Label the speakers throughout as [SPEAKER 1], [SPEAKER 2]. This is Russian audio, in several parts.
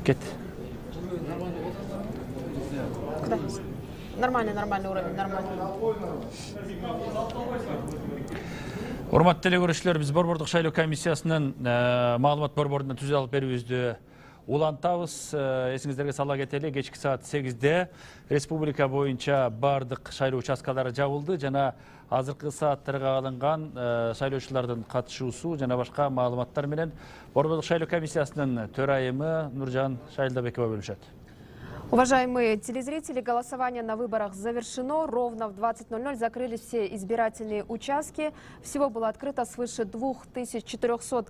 [SPEAKER 1] Кет.
[SPEAKER 2] Нормальный уровень, нормальный.
[SPEAKER 1] Урматтуу теле көрүүчүлөр, биз Борбордук шайлоо комиссиясынын маалымат борборунда түзүү алып берүүбүздү улантабыз. Эсиңиздерге сала кетели, кечки саат 8-де республика боюнча бардык шайлоо участкалары жабылды жана азыркы сааттарга алынган шайлоочулардын катышуусу жана башка маалыматтар менен Борбордук шайлоо комиссиясынын төрайымы Нуржан Шайлдабекова бөлүшөт.
[SPEAKER 2] Уважаемые телезрители, голосование на выборах завершено. Ровно в 20:00 закрылись все избирательные участки. Всего было открыто свыше 2400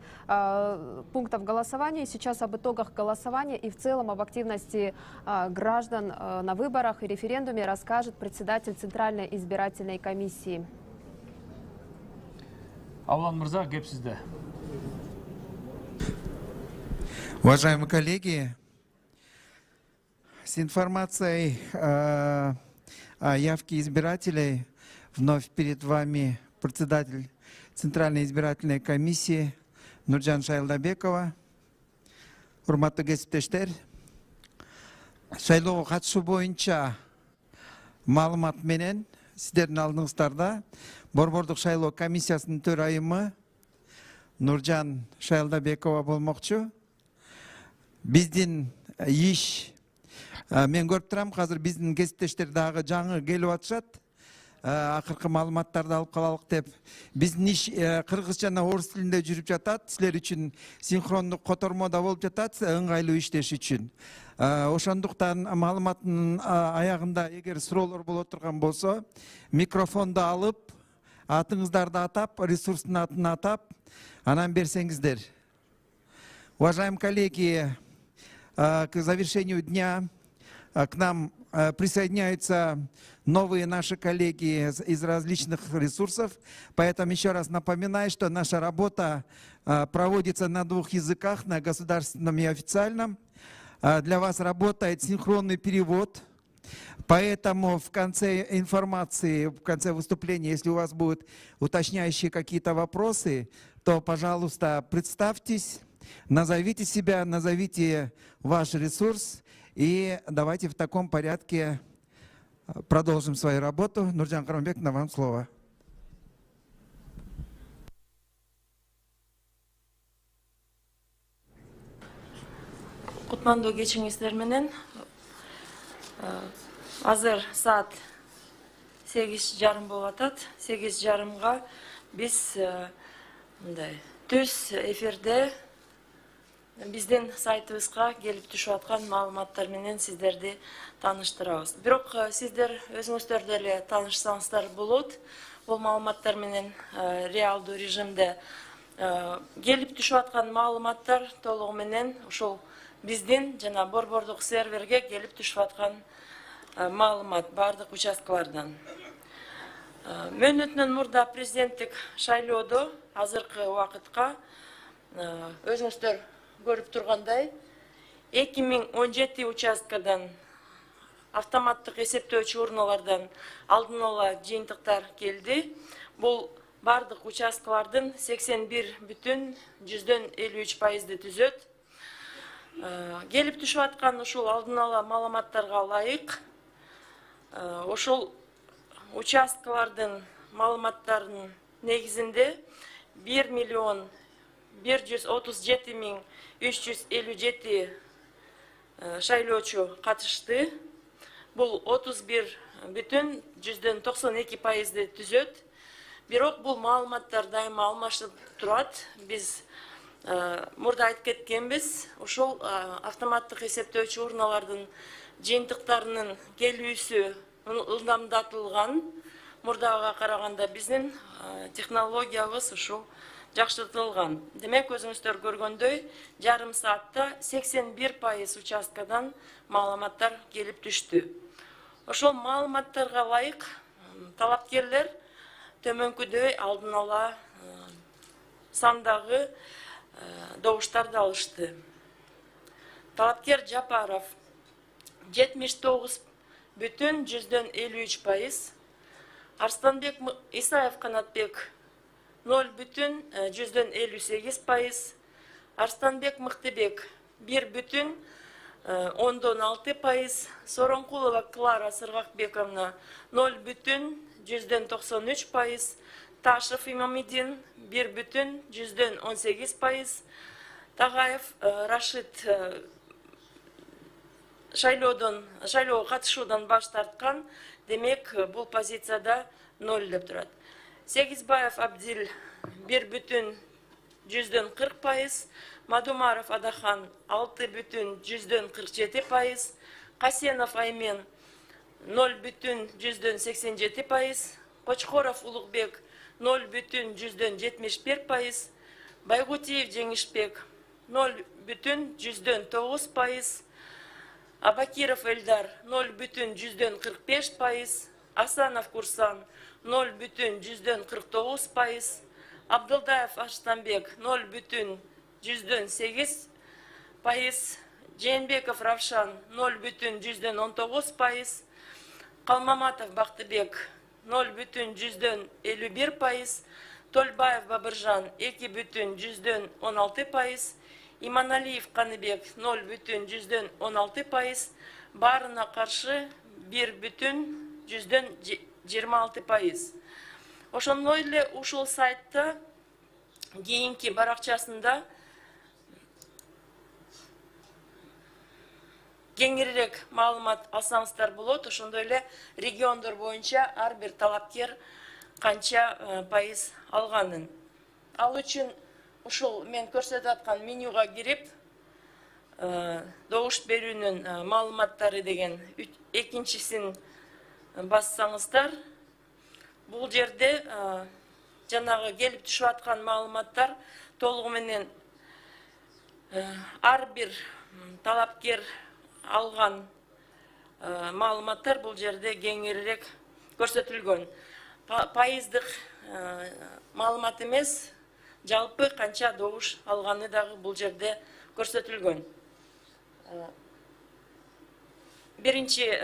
[SPEAKER 2] пунктов голосования. Сейчас об итогах голосования и в целом об активности граждан на выборах и референдуме расскажет председатель Центральной избирательной комиссии.
[SPEAKER 1] Авлан Мырза, кеп сизде.
[SPEAKER 3] Уважаемые коллеги, с информацией о явке избирателей вновь перед вами председатель Центральной избирательной комиссии Нуржан Шайлдабекова. Урматтуу кесиптештер, шайлоого катышуу боюнча маалымат менен сиздердин алдыңыздарда Борбордук шайлоо комиссиясынын төрайымы Нуржан Шайлдабекова болмокчу. Биздин иш мен көрүп турам, азыр биздин кесиптештер дагы жаңы келип атышат. Акыркы маалыматтарды алып калалык деп. Биздин иш кыргыз жана орус тилинде жүрүп жатат. Силер үчүн синхрондук котормодо болуп жатат, ыңгайлуу иштеш үчүн. Ошондуктан маалыматтын аягында эгер суроолор боло турган болсо, микрофонду алып, атыңыздарды атап, ресурстун атын атап, анан берсеңиздер. Уважаемые коллеги, к завершению дня к нам присоединяются новые наши коллеги из различных ресурсов. Поэтому еще раз напоминаю, что наша работа проводится на 2 языках, на государственном и официальном. Для вас работает синхронный перевод. Поэтому в конце информации, в конце выступления, если у вас будут уточняющие какие-то вопросы, то, пожалуйста, представьтесь, назовите себя, назовите ваш ресурс. И давайте в таком порядке продолжим свою работу. Нуржан Карамбековна, вам слово.
[SPEAKER 4] Кутмандуу кечиңиздер менен азыр саат 8:30 болуп атат. 8:30 биз мындай түз эфирде биздин сайтыбызга келип түшүп аткан маалыматтар менен сиздерди тааныштырабыз. Бирок сиздер өзүңүздөр деле таанышсаңыздар болот. Бул маалыматтар менен реалдуу режимде келип түшүп аткан маалыматтар толугу менен ушул биздин жана борбордук серверге келип түшүп аткан маалымат бардык участкалардан. Мөөнөтүнөн мурда президенттик шайлоодо азыркы убакытка өзүңүздөр көрүп тургандай 2017 участкадан автоматтык эсептөөчү урналардан алдын ала жыйынтыктар келди. Бул бардык участкалардын 81,53% түзөт. Келип түшүп аткан ушул алдын ала маалыматтарга ылайык ошол участкалардын маалыматтарынын негизинде 1,137,357 шайлоочу катышты. Бул 31,92% түзөт. Бирок бул маалыматтар дайыма алмашып турат. Биз мурда айтып кеткенбиз, ошол автоматтык эсептөөчү урналардын жыйынтыктарынын келүүсү ылдамдатылган. Мурдага караганда биздин технологиябыз ушул жакшыртылган. Демек, өзүңүздөр көргөндөй, жарым саатта 81% участкадан маалыматтар келип түштү. Ошол маалыматтарга ылайык талапкерлер төмөнкүдөй алдын ала сандагы добуштарды алышты. Талапкер Жапаров 79,53%, Арсланбек Исаев Канатбек 0,58%, Арстанбек Мыктыбек 1,58%, 10,6%, Сооронкулова Клара Сыргакбековна 0,93%, Ташев Имамидин 1,18%, Тагаев Рашид шайлоого катышуудан баш тарткан, демек бул позицияда 0 деп турат. Сегизбаев Абдил 1,40%, Мадумаров Адахан 6,47%, Касенов Аймен 0,87%, Кочкоров Улугбек 0,71%, Байгутиев Жеңишбек 0,9%, Абакиров Эльдар 0,45%, Асанов Курсан 0,49%, Абдылдаев Аштанбек 0,8%, Жээнбеков Равшан 0,19%, Калмаматов Бактыбек 0,51%, Тольбаев Бабыржан 2,16%, Иманалиев Каныбек 0,16%, барына каршы 1,26%. Ошондой эле ушул сайтта кийинки баракчасында кеңирээк маалымат алсаңыздар болот. Ошондой эле региондор боюнча ар бир талапкер канча пайыз алганын. Ал үчүн ушул мен көрсөтүп аткан менюга кирип, добуш берүүнүн маалыматтары деген экинчисин бассаңыздар, бул жерде жанагы келип түшүп аткан маалыматтар толугу менен ар бир талапкер алган маалыматтар бул жерде кеңирээк көрсөтүлгөн. Пайыздык маалымат эмес, жалпы канча добуш алганы дагы бул жерде көрсөтүлгөн. Биринчи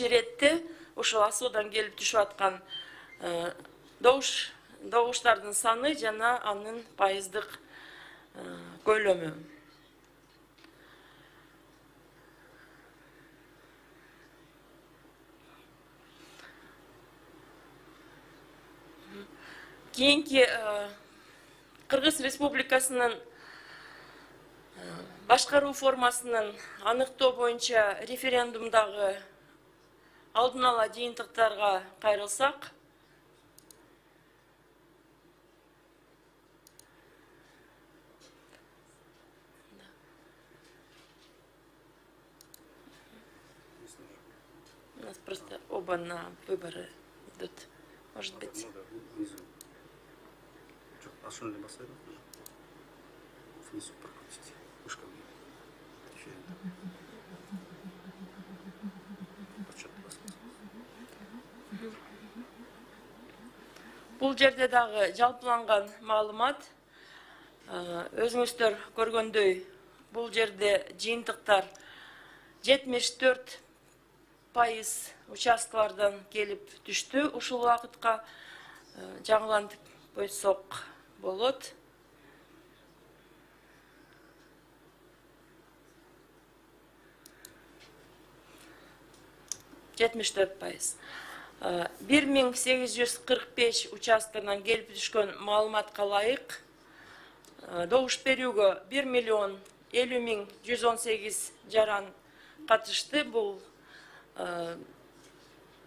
[SPEAKER 4] ретте ушул асуудан келип түшүп аткан добуштардын саны жана анын пайыздык көлөмү. Кийинки Кыргыз Республикасынын башкаруу формасынын аныктоо боюнча референдумдагы алдын ала жыйынтыктарга кайрылсак, у нас просто оба на выборы идут, может быть.
[SPEAKER 5] Ашунли басайды. Внизу прокрутите. Мышками.
[SPEAKER 4] Бул жерде дагы жалпыланган маалымат, өзүңүздөр көргөндөй, бул жерде жыйынтыктар 74% участкалардан келип түштү. Ушул убакытка жаңылантып койсок болот. %74%. 1845 участкадан келип түшкөн маалыматка ылайык добуш берүүгө 1,50,118 жаран катышты. Бул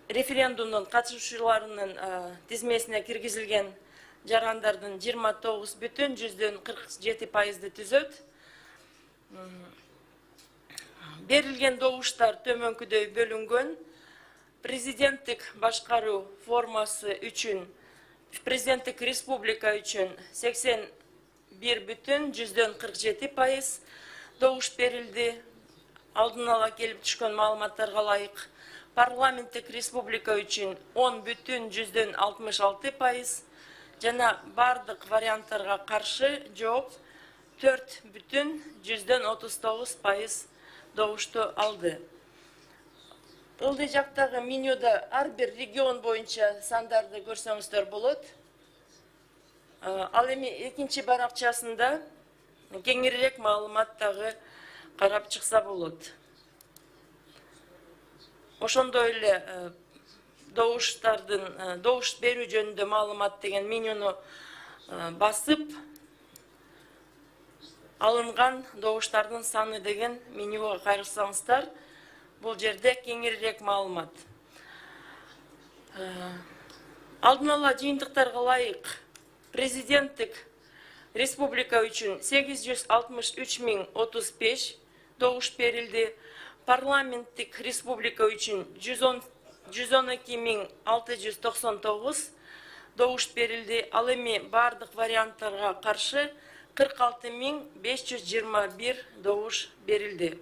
[SPEAKER 4] референдумдун катышуучуларынын тизмесине киргизилген жарандардын 29,47%-ды түзөт. Берилген добуштар төмөнкүдөй бөлүнгөн. Президенттик башкаруу формасы үчүн, президенттик республика үчүн 81,47% добуш берилди. Алдын ала келип түшкөн маалыматтарга ылайык. Парламенттик республика үчүн 10,66%, жана бардык варианттарга каршы жооп 4,39% добушту алды. Ылдый жактагы менюда ар бир регион боюнча сандарды көрсөңүздөр болот. Ал эми экинчи баракчасында кеңирээк маалымат дагы карап чыкса болот. Ошондой эле добуш берүү жөнүндө маалымат деген менюну басып, алынган добуштардын саны деген менюга кайрылсаңыздар, бул жерде кеңирээк маалымат. Алдын ала жыйынтыктарга ылайык президенттик республика үчүн 863.035 добуш берилди. Парламенттик республика үчүн 112.699 добуш берилди. Ал эми бардык варианттарга каршы 46.521 добуш берилди.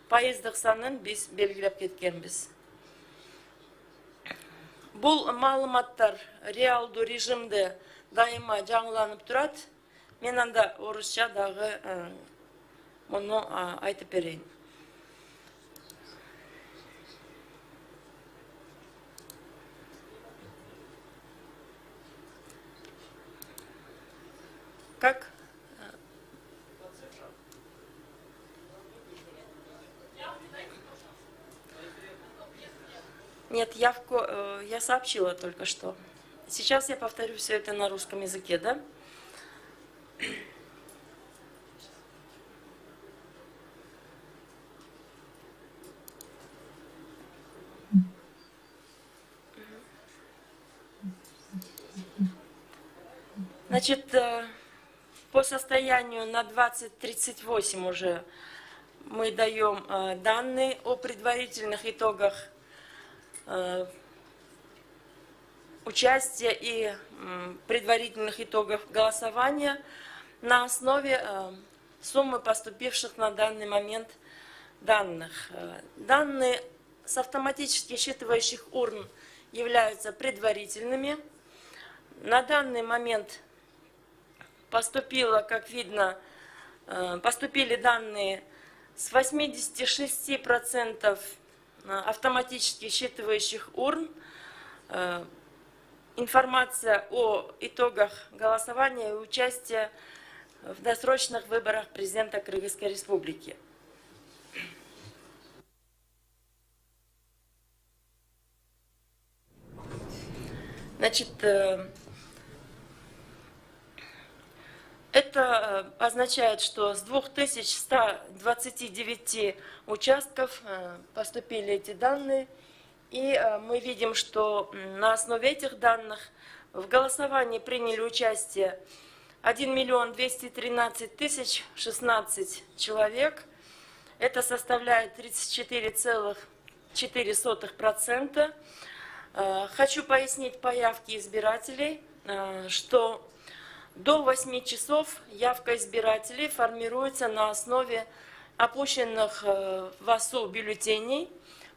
[SPEAKER 4] Пайыздык санын биз белгилеп кеткенбиз. Бул маалыматтар реалдуу режимде дайыма жаңыланып турат. Мен анда орусча дагы муну айтып берейин. Как? Нет, явку я сообщила только что. Сейчас я повторю все это на русском языке, да? Значит, по состоянию на 20:38 уже мы даем данные о предварительных итогах участия и предварительных итогов голосования на основе суммы поступивших на данный момент данных. Данные с автоматически считывающих урн являются предварительными. На данный момент поступило, как видно, поступили данные с 86% автоматически считывающих урн. Информация о итогах голосования и участия в досрочных выборах президента Кыргызской Республики. Значит, это означает, что с 2129 участков поступили эти данные, и мы видим, что на основе этих данных в голосовании приняли участие 1 213 016 человек. Это составляет 34,4%. Хочу пояснить по явке избирателей, что до 8 часов явка избирателей формируется на основе опущенных в АСУ бюллетеней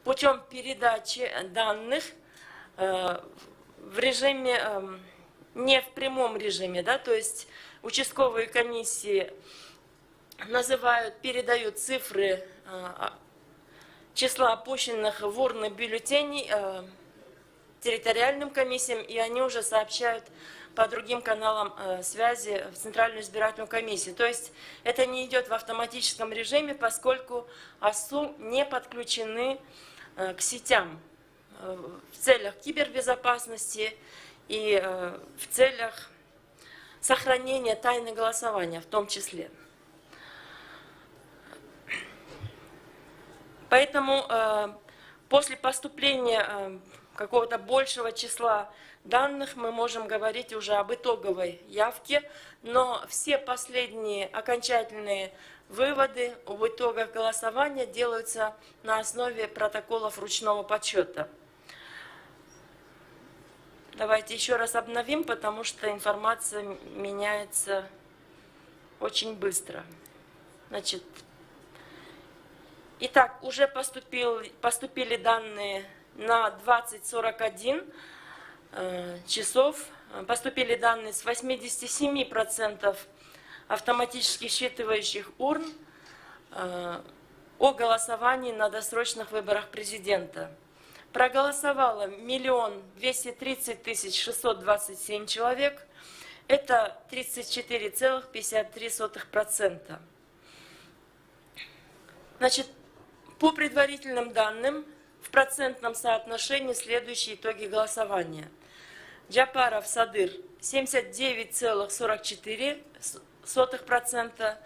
[SPEAKER 4] путем передачи данных в режиме, не в прямом режиме, да, то есть участковые комиссии передают цифры числа опущенных в урны бюллетеней территориальным комиссиям, и они уже сообщают по другим каналам связи в Центральную избирательную комиссию. То есть это не идет в автоматическом режиме, поскольку АСУ не подключены к сетям в целях кибербезопасности и в целях сохранения тайны голосования в том числе. Поэтому после поступления какого-то большего числа данных мы можем говорить уже об итоговой явке, но все последние окончательные выводы об итогах голосования делаются на основе протоколов ручного подсчета. Давайте еще раз обновим, потому что информация меняется очень быстро. Значит, итак, уже поступили данные на 20:41 часов. Поступили данные с 87% автоматически считывающих урн о голосовании на досрочных выборах президента. Проголосовало 1 230 627 человек. Это 34,53%. Значит, по предварительным данным, в процентном соотношении следующие итоги голосования. Джапаров Садыр 79,44%,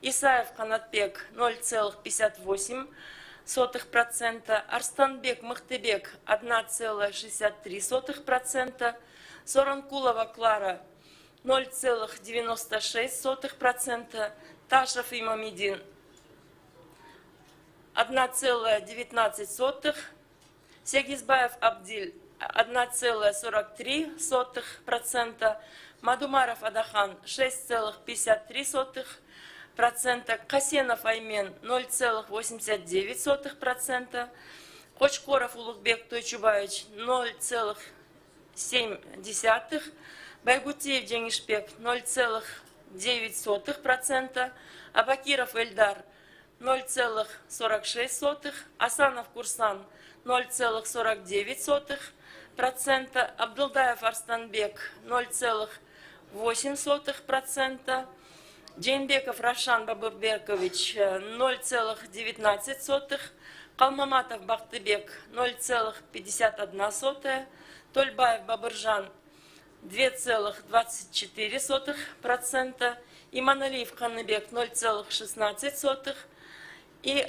[SPEAKER 4] Исаев Канатбек 0,58%, Арстанбек Мыхтыбек 1,63%, Соранкулова Клара 0,96%, Ташев Имамидин 1,19%, Сегизбаев Абдиль 1,43%, Мадумаров Адахан 6,53%, Касенов Аймен 0,89%, Кочкоров Улугбек Тойчубаевич 0,7%, Байгутиев Дженишбек 0,9%, Абакиров Эльдар 0,46%, Асанов Курсан 0,49%, Абдулдаев Арстанбек 0,8%, Джейнбеков Равшан Бабурбекович 0,19%, Калмаматов Бахтыбек 0,51%, Тольбаев Бабыржан 2,24%, Иманалиев Ханыбек 0,16%, и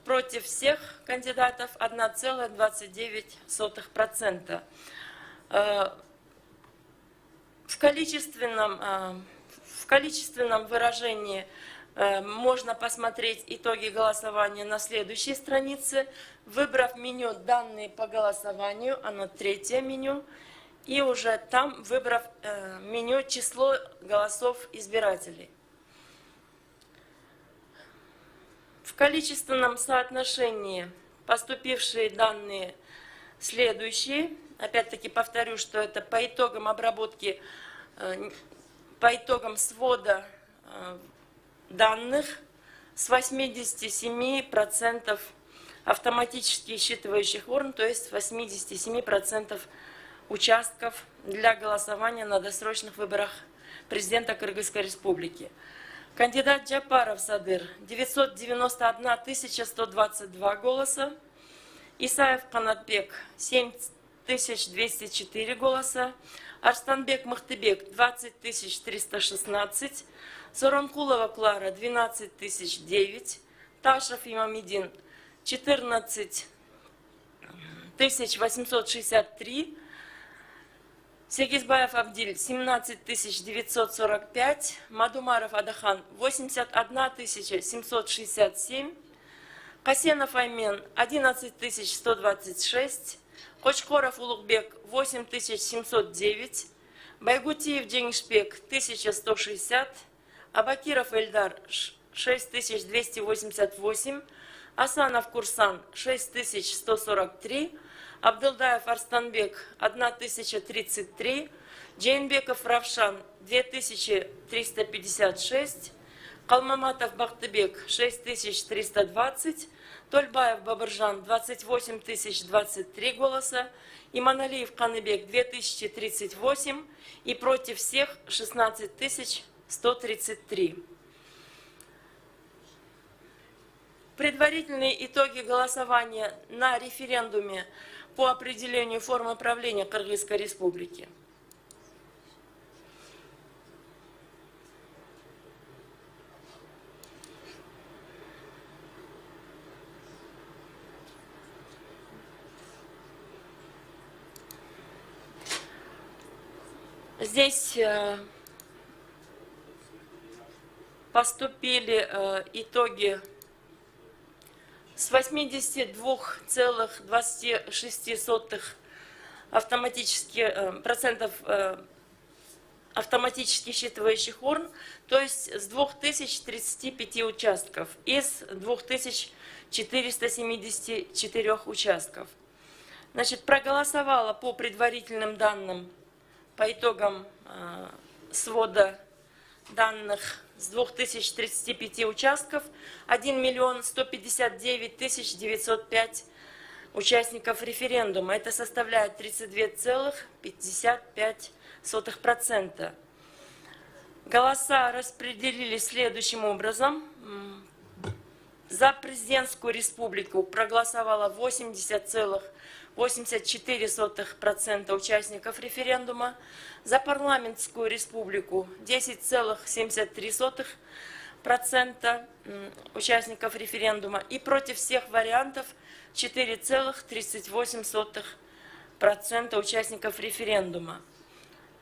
[SPEAKER 4] против всех кандидатов 1,29%. В количественном выражении можно посмотреть итоги голосования на следующей странице, выбрав меню «Данные по голосованию», оно третье меню, и уже там выбрав меню «Число голосов избирателей». В количественном соотношении поступившие данные следующие. Опять-таки повторю, что это по итогам обработки, по итогам свода данных с 87% автоматически считывающих урн, то есть 87% участков для голосования на досрочных выборах президента Кыргызской Республики. Кандидат Джапаров Садыр 991 122 голоса, Исаев Канатбек 7204 голоса, Арстанбек Мыхтыбек 20 316, Соранкулова Клара 12 009, Ташев Имамидин 14 863, Сегизбаев Абдиль 17 945, Мадумаров Адахан 81 767, Касенов Аймен 11 126, Кочкоров Улугбек 8 709, Байгутиев Дженишбек 1160, Абакиров Эльдар 6288, Асанов Курсан 6143, Абдулдаев Арстанбек 1033, Джейнбеков Равшан 2356, Калмаматов Бахтыбек 6320, Тольбаев Бабыржан 28 023 голоса, Иманалиев Каныбек 2038 и против всех 16 133. Предварительные итоги голосования на референдуме по определению формы правления Кыргызской Республики. Здесь поступили итоги с 82,26% автоматически считывающих урн, то есть с 2035 участков из 2474 участков. Значит, проголосовало по предварительным данным, по итогам свода данных с 2035 участков 1 159 905 участников референдума. Это составляет 32,55%. Голоса распределились следующим образом. За президентскую республику проголосовало 80,84% участников референдума, за парламентскую республику 10,73% участников референдума и против всех вариантов 4,38% участников референдума.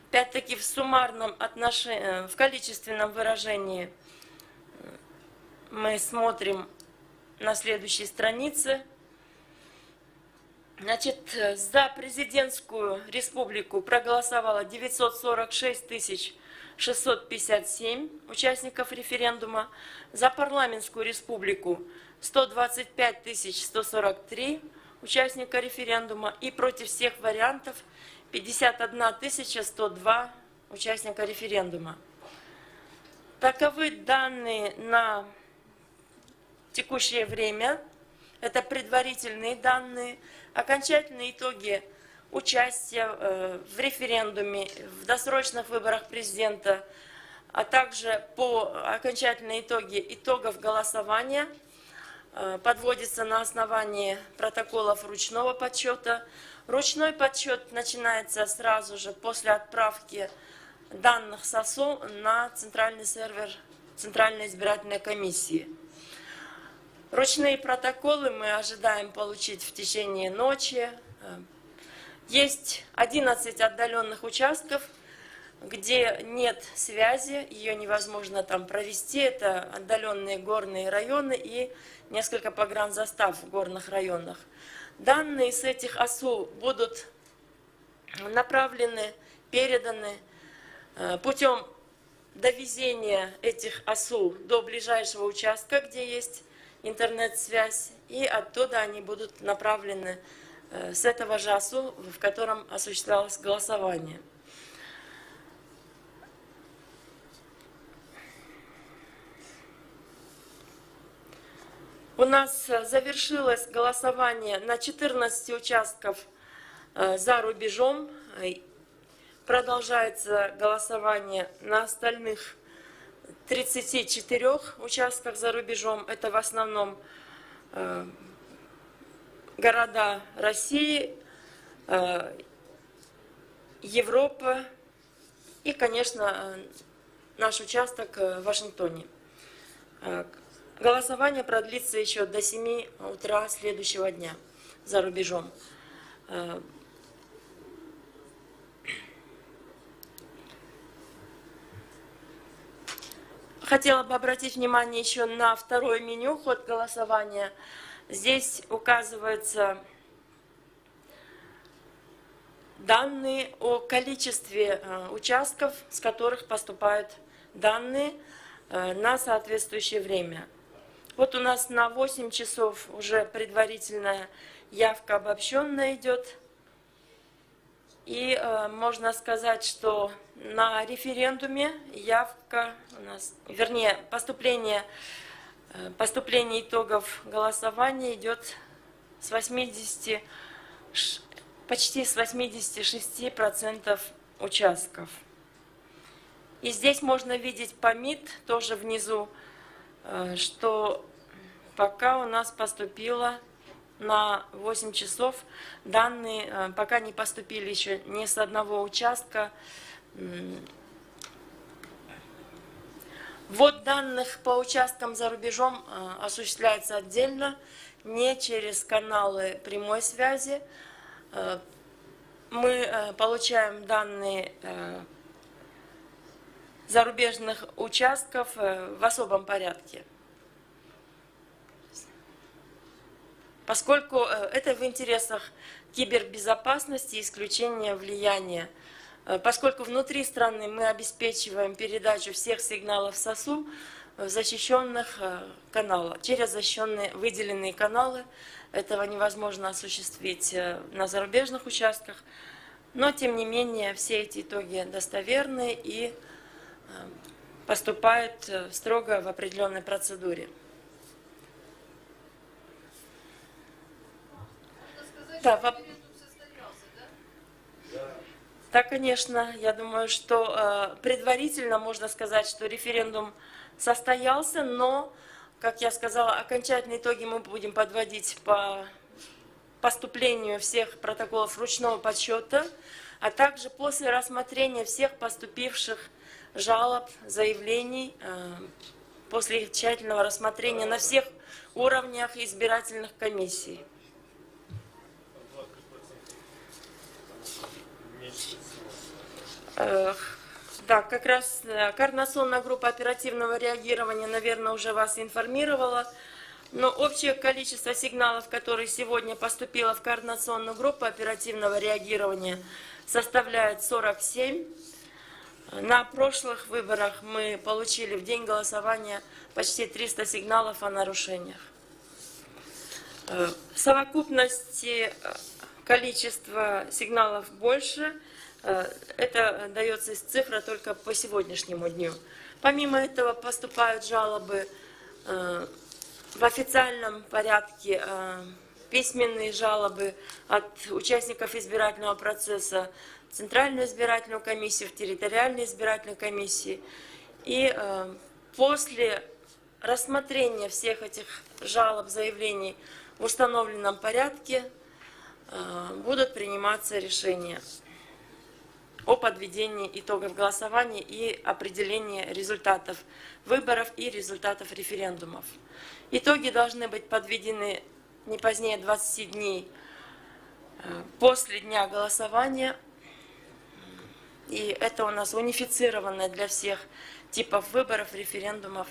[SPEAKER 4] Опять-таки в суммарном отношении, в количественном выражении мы смотрим на следующей странице. Значит, за президентскую республику проголосовало 946 657 участников референдума, за парламентскую республику 125 143 участника референдума и против всех вариантов 51 102 участника референдума. Таковы данные на текущее время. Это предварительные данные. Окончательные итоги участия в референдуме, в досрочных выборах президента, а также по окончательные итоги итогов голосования подводится на основании протоколов ручного подсчета. Ручной подсчет начинается сразу же после отправки данных СОСУ на центральный сервер Центральной избирательной комиссии. Ручные протоколы мы ожидаем получить в течение ночи. Есть 11 отдаленных участков, где нет связи, ее невозможно там провести. Это отдаленные горные районы и несколько погранзастав в горных районах. Данные с этих ОСУ будут направлены, переданы путем довезения этих ОСУ до ближайшего участка, где есть интернет-связь, и оттуда они будут направлены с этого же ОСУ, в котором осуществлялось голосование. У нас завершилось голосование на 14 участков за рубежом. Продолжается голосование на остальных 34 участках за рубежом. Это в основном города России, Европа и, конечно, наш участок в Вашингтоне. Голосование продлится еще до 7 утра следующего дня за рубежом. Хотела бы обратить внимание еще на второе меню «Ход голосования». Здесь указываются данные о количестве участков, с которых поступают данные на соответствующее время. Вот у нас на 8 часов уже предварительная явка обобщенная идет. И можно сказать, что на референдуме явка у нас, вернее, поступление итогов голосования идет с 80, почти с 86% участков. И здесь можно видеть по МИД тоже внизу, что пока у нас поступило на 8 часов данные, пока не поступили еще ни с одного участка. Ввод данных по участкам за рубежом осуществляется отдельно, не через каналы прямой связи. Мы получаем данные зарубежных участков в особом порядке. Поскольку это в интересах кибербезопасности и исключения влияния. Поскольку внутри страны мы обеспечиваем передачу всех сигналов СОСУ в защищенных каналах, через защищенные выделенные каналы. Этого невозможно осуществить на зарубежных участках. Но, тем не менее, все эти итоги достоверны и поступают строго в определенной процедуре. Да, Да, конечно, я думаю, что предварительно можно сказать, что референдум состоялся, но, как я сказала, окончательные итоги мы будем подводить по поступлению всех протоколов ручного подсчета, а также после рассмотрения всех поступивших жалоб, заявлений, после их тщательного рассмотрения на всех уровнях избирательных комиссий. Да, как раз координационная группа оперативного реагирования, наверное, уже вас информировала. Но общее количество сигналов, которые сегодня поступило в координационную группу оперативного реагирования, составляет 47. На прошлых выборах мы получили в день голосования почти 300 сигналов о нарушениях. В совокупности количество сигналов больше. Это дается из цифры только по сегодняшнему дню. Помимо этого поступают жалобы в официальном порядке, письменные жалобы от участников избирательного процесса в Центральную избирательную комиссию, в территориальные избирательные комиссии. И после рассмотрения всех этих жалоб, заявлений в установленном порядке будут приниматься решения о подведении итогов голосования и определении результатов выборов и результатов референдумов. Итоги должны быть подведены не позднее 20 дней после дня голосования. И это у нас унифицированные для всех типов выборов, референдумов,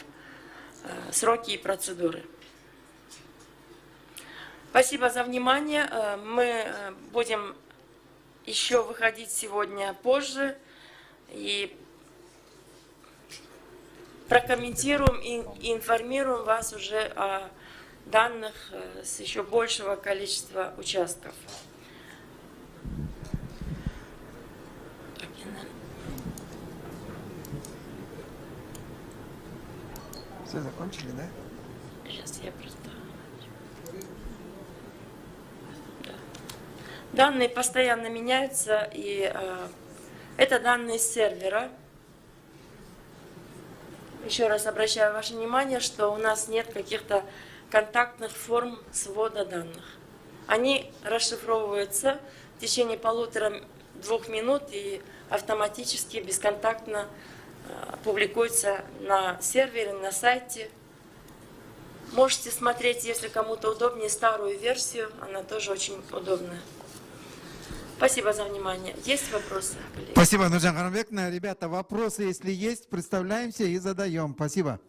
[SPEAKER 4] сроки и процедуры. Спасибо за внимание. Мы будем еще выходить сегодня позже и прокомментируем и информируем вас уже о данных с еще большего количества участков.
[SPEAKER 3] Все закончили, да?
[SPEAKER 4] Сейчас я просто... Данные постоянно меняются, и это данные с сервера. Еще раз обращаю ваше внимание, что у нас нет каких-то контактных форм свода данных. Они расшифровываются в течение 1,5-2 минут и автоматически, бесконтактно публикуются на сервере, на сайте. Можете смотреть, если кому-то удобнее, старую версию, она тоже очень удобная. Спасибо за внимание. Есть вопросы, коллеги?
[SPEAKER 3] Спасибо, Нуржан Карамбековна. Ребята, вопросы, если есть, представляемся и задаем. Спасибо.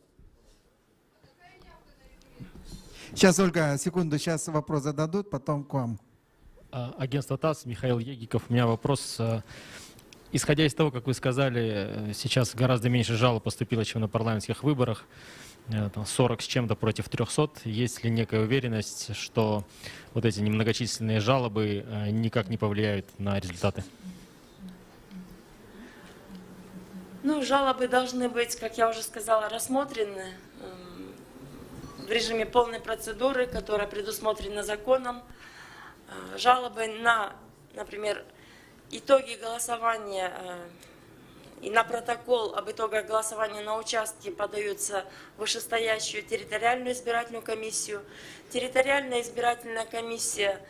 [SPEAKER 3] Сейчас, Ольга, секунду, сейчас вопрос зададут, потом к вам.
[SPEAKER 6] Агентство ТАСС, Михаил Егиков. У меня вопрос. Исходя из того, как вы сказали, сейчас гораздо меньше жалоб поступило, чем на парламентских выборах. 40 с чем-то против 300. Есть ли некая уверенность, что вот эти немногочисленные жалобы никак не повлияют на результаты?
[SPEAKER 4] Ну, жалобы должны быть, как я уже сказала, рассмотрены в режиме полной процедуры, которая предусмотрена законом. Жалобы на, например, итоги голосования и на протокол об итогах голосования на участке подаются в вышестоящую территориальную избирательную комиссию. Территориальная избирательная комиссия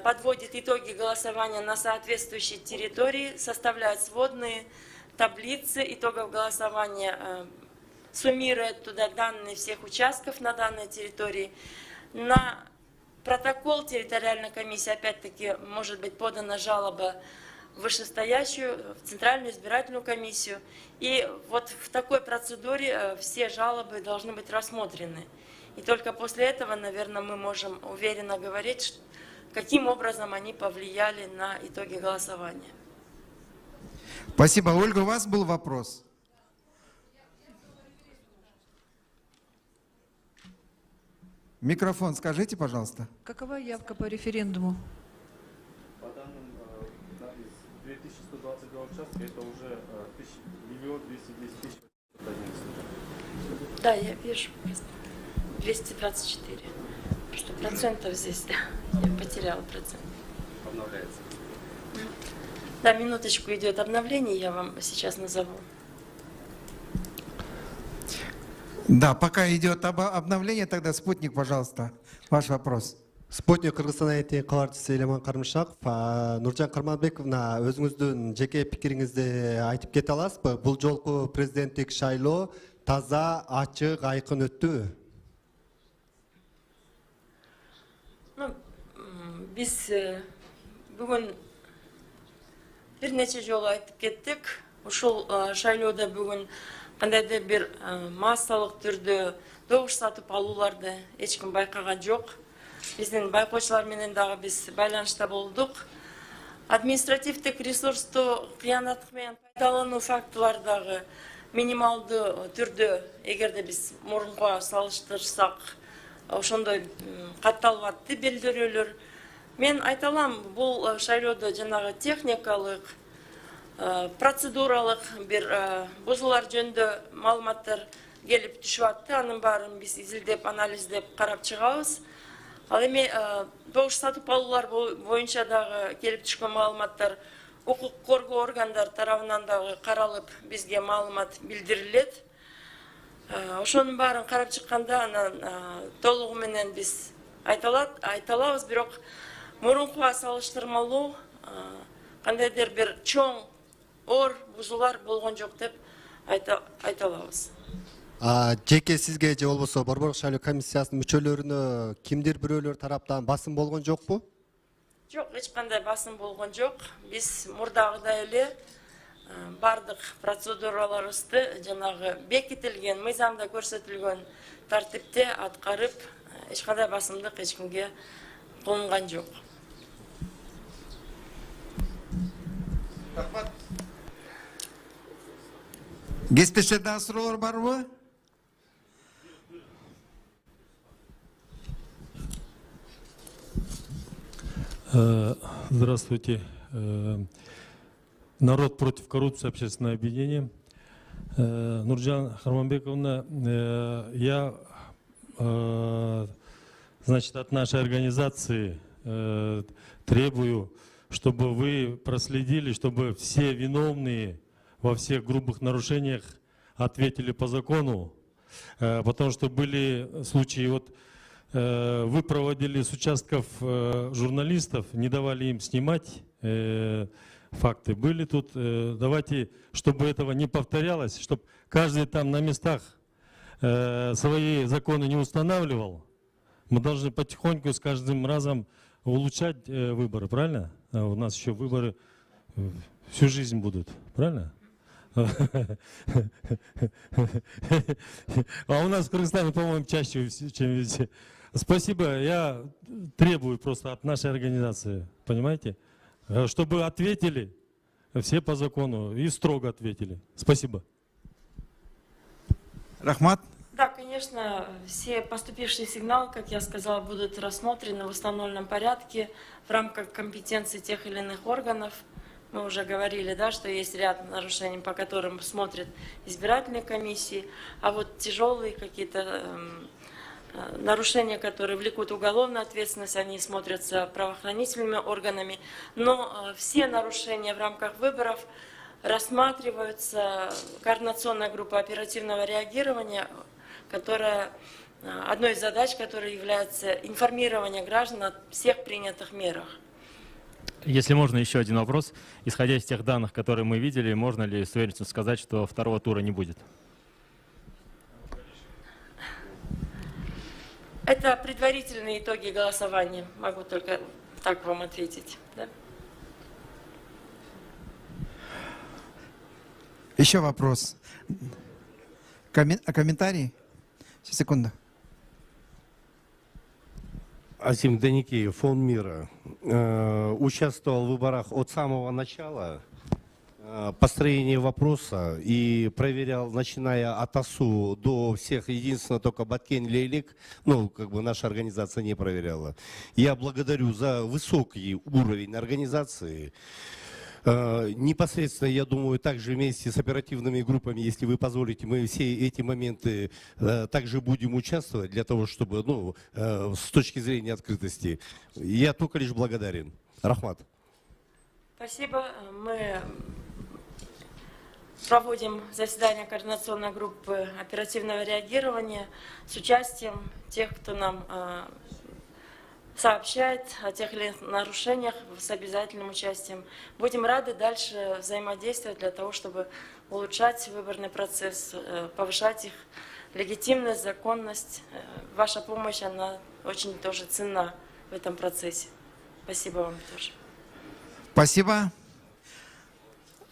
[SPEAKER 4] подводит итоги голосования на соответствующей территории, составляет сводные таблицы итогов голосования, суммирует туда данные всех участков на данной территории. На протокол территориальной комиссии опять-таки может быть подана жалоба в вышестоящую, в Центральную избирательную комиссию. И вот в такой процедуре все жалобы должны быть рассмотрены. И только после этого, наверное, мы можем уверенно говорить, каким образом они повлияли на итоги голосования.
[SPEAKER 3] Спасибо. Ольга, у вас был вопрос? Микрофон скажите, пожалуйста.
[SPEAKER 7] Какова явка по референдуму?
[SPEAKER 5] По данным из 2122 участка, это уже 1 210 000.
[SPEAKER 4] Да, я вижу. 224. Что процентов здесь, да? Я потеряла процент.
[SPEAKER 5] Обновляется.
[SPEAKER 4] Да, минуточку, идет обновление, я вам сейчас назову.
[SPEAKER 3] Да, пока идет обновление, тогда спутник, пожалуйста, ваш вопрос.
[SPEAKER 8] Спутник Кыргызстан АЭТ каларчысы Элеман Кармышаков, Нуржан Карманбековна, өзүңүздүн жеке пикириңизди айтып кете аласызбы? Бул жолку президенттик шайлоо таза, ачык, айкын өттүбү?
[SPEAKER 4] Ну, биз бүгүн бир нече жолу айтып кеттик. Ушул шайлоодо бүгүн кандайдыр бир массалык түрдө добуш сатып алууларды эч ким байкаган жок. Биздин байкоочулар менен дагы биз байланышта болдук. Административдик ресурсту кыянаттык менен пайдалануу фактылары дагы минималдуу түрдө, эгерде биз мурункуга салыштырсак, ошондой катталып атты билдирүүлөр. Мен айта алам, бул шайлоодо жанагы техникалык, процедуралык бир бузуулар жөнүндө маалыматтар келип түшүп атты. Анын баарын биз изилдеп, анализдеп карап чыгабыз. Ал эми добуш сатып алуулар боюнча дагы келип түшкөн маалыматтар укук коргоо органдар тарабынан дагы каралып, бизге маалымат билдирилет. Ошонун баарын карап чыкканда анан толугу менен биз айта алабыз, бирок мурункуга салыштырмалуу кандайдыр бир чоң оор бузуулар болгон жок деп айта алабыз.
[SPEAKER 8] Жеке сизге же болбосо Борбордук шайлоо комиссиясынын мүчөлөрүнө кимдир бирөөлөр тараптан басым болгон жокпу?
[SPEAKER 4] Жок, эч кандай басым болгон жок. Биз мурдагыдай эле бардык процедураларыбызды жанагы бекитилген, мыйзамда көрсөтүлгөн тартипте аткарып, эч кандай басымдык эч кимге колунган жок.
[SPEAKER 3] Рахмат. Кеспешерден суроолор барбы?
[SPEAKER 9] Здравствуйте. Народ против коррупции, общественное объединение. Нуржан Харманбековна, я, значит, от нашей организации требую, чтобы вы проследили, чтобы все виновные во всех грубых нарушениях ответили по закону, потому что были случаи, вот вы проводили с участков журналистов, не давали им снимать факты. Были тут, давайте, чтобы этого не повторялось, чтобы каждый там на местах свои законы не устанавливал. Мы должны потихоньку с каждым разом улучшать выборы, правильно? У нас еще выборы всю жизнь будут, правильно? А у нас в Кыргызстане, по-моему, чаще, чем везде. Спасибо. Я требую просто от нашей организации, понимаете, чтобы ответили все по закону и строго ответили. Спасибо.
[SPEAKER 3] Рахмат.
[SPEAKER 4] Да, конечно, все поступившие сигналы, как я сказала, будут рассмотрены в установленном порядке в рамках компетенции тех или иных органов. Мы уже говорили, да, что есть ряд нарушений, по которым смотрят избирательные комиссии, а вот тяжелые какие-то нарушения, которые влекут уголовную ответственность, они смотрятся правоохранительными органами. Но все нарушения в рамках выборов рассматриваются координационной группой оперативного реагирования, которая одной из задач, которой является информирование граждан о всех принятых мерах.
[SPEAKER 6] Если можно, еще один вопрос. Исходя из тех данных, которые мы видели, можно ли с уверенностью сказать, что второго тура не будет?
[SPEAKER 4] Это предварительные итоги голосования. Могу только так вам ответить. Да?
[SPEAKER 3] Еще вопрос. Комментарий? Секунду.
[SPEAKER 10] Азим Даникеев, Фонд мира. Участвовал в выборах от самого начала построения вопроса и проверял, начиная от АСУ до всех, единственно только Баткен Лейлик, ну, как бы наша организация не проверяла. Я благодарю за высокий уровень организации. Непосредственно, я думаю, также вместе с оперативными группами, если вы позволите, мы все эти моменты также будем участвовать для того, чтобы, ну, с точки зрения открытости. Я только лишь благодарен. Рахмат.
[SPEAKER 4] Спасибо. Мы проводим заседание координационной группы оперативного реагирования с участием тех, кто нам сообщает о тех или иных нарушениях с обязательным участием. Будем рады дальше взаимодействовать для того, чтобы улучшать выборный процесс, повышать их легитимность, законность. Ваша помощь, она очень тоже ценна в этом процессе. Спасибо вам тоже.
[SPEAKER 3] Спасибо.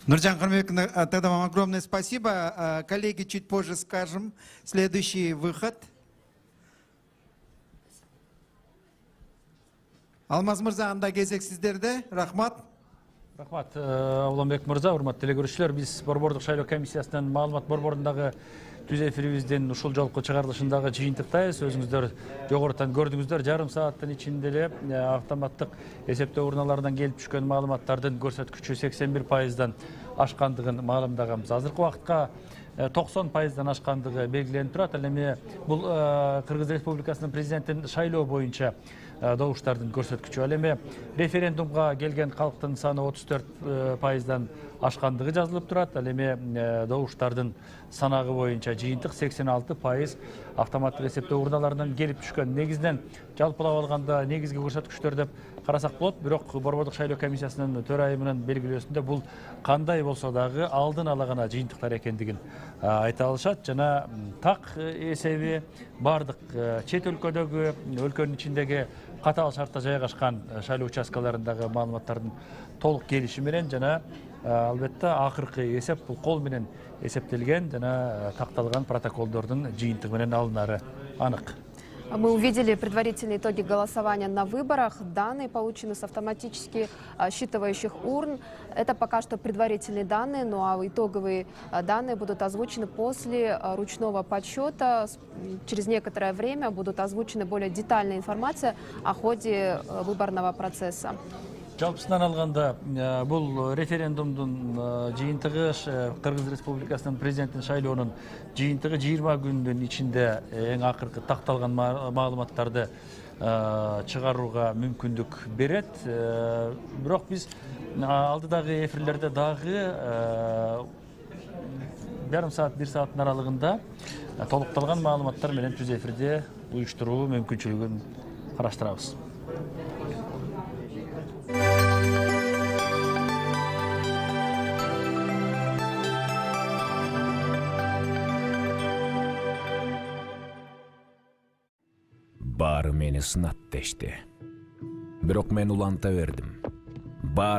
[SPEAKER 3] Нурджан Кармабековна, тогда вам огромное спасибо. Коллеги, чуть позже скажем. Следующий выход. Алмаз Мырза, анда кезек сіздерде. Рахмат.
[SPEAKER 1] Рахмат, Уланбек Мырза, урматтуу телекөрүүчүлөр, биз Борбордук шайлоо комиссиясынын маалымат борборундагы түз эфирибиздин ушул жолку чыгарылышындагы жыйынтыктайбыз. Өзүңүздөр жогорутан көрдүңүздөр, жарым сааттын ичинде эле автоматтык эсептөө урналарынан келип түшкөн маалыматтардын көрсөткүчү 81%дан ашкандыгын маалымдаганбыз. Азыркы убакытка 90%дан ашкандыгы белгиленип турат. Ал эми бул Кыргыз Республикасынын президентин шайлоо боюнча добуштардын көрсөткүчү. Ал эми референдумга келген калктын саны 34%дан ашкандыгы жазылып турат. Ал эми добуштардын санагы боюнча жыйынтык 86% автоматтык эсептөө урналарынан келип түшкөн. Негизинен жалпылап алганда негизги көрсөткүчтөр деп карасак болот. Бирок Борбордук шайлоо комиссиясынын төрайымынын белгилөөсүндө бул кандай болсо дагы алдын ала гана жыйынтыктар экендигин айта алышат. Жана так эсеби бардык чет өлкөдөгү, өлкөнүн ичиндеги катаал шартта жайгашкан шайлоо участкаларындагы маалыматтардын толук келиши менен жана албетте акыркы эсеп бул кол менен эсептелген жана такталган протоколдордун жыйынтыгы менен алынары анык.
[SPEAKER 2] Мы увидели предварительные итоги голосования на выборах. Данные получены с автоматически считывающих урн. Это пока что предварительные данные, ну а итоговые данные будут озвучены после ручного подсчета. Через некоторое время будут озвучены более детальная информация о ходе выборного процесса.
[SPEAKER 1] Жалпысынан алганда бул референдумдун жыйынтыгы Кыргыз Республикасынын президенттин шайлоонун жыйынтыгы 20 күндүн ичинде эң акыркы такталган маалыматтарды чыгарууга мүмкүндүк берет. Бирок биз алдыдагы эфирлерде дагы жарым саат, 1 сааттын аралыгында толукталган маалыматтар менен түз эфирде уюштуруу мүмкүнчүлүгүн караштырабыз.
[SPEAKER 11] Баары мени сынат дешти. Бирок мен уланта бердим. Баары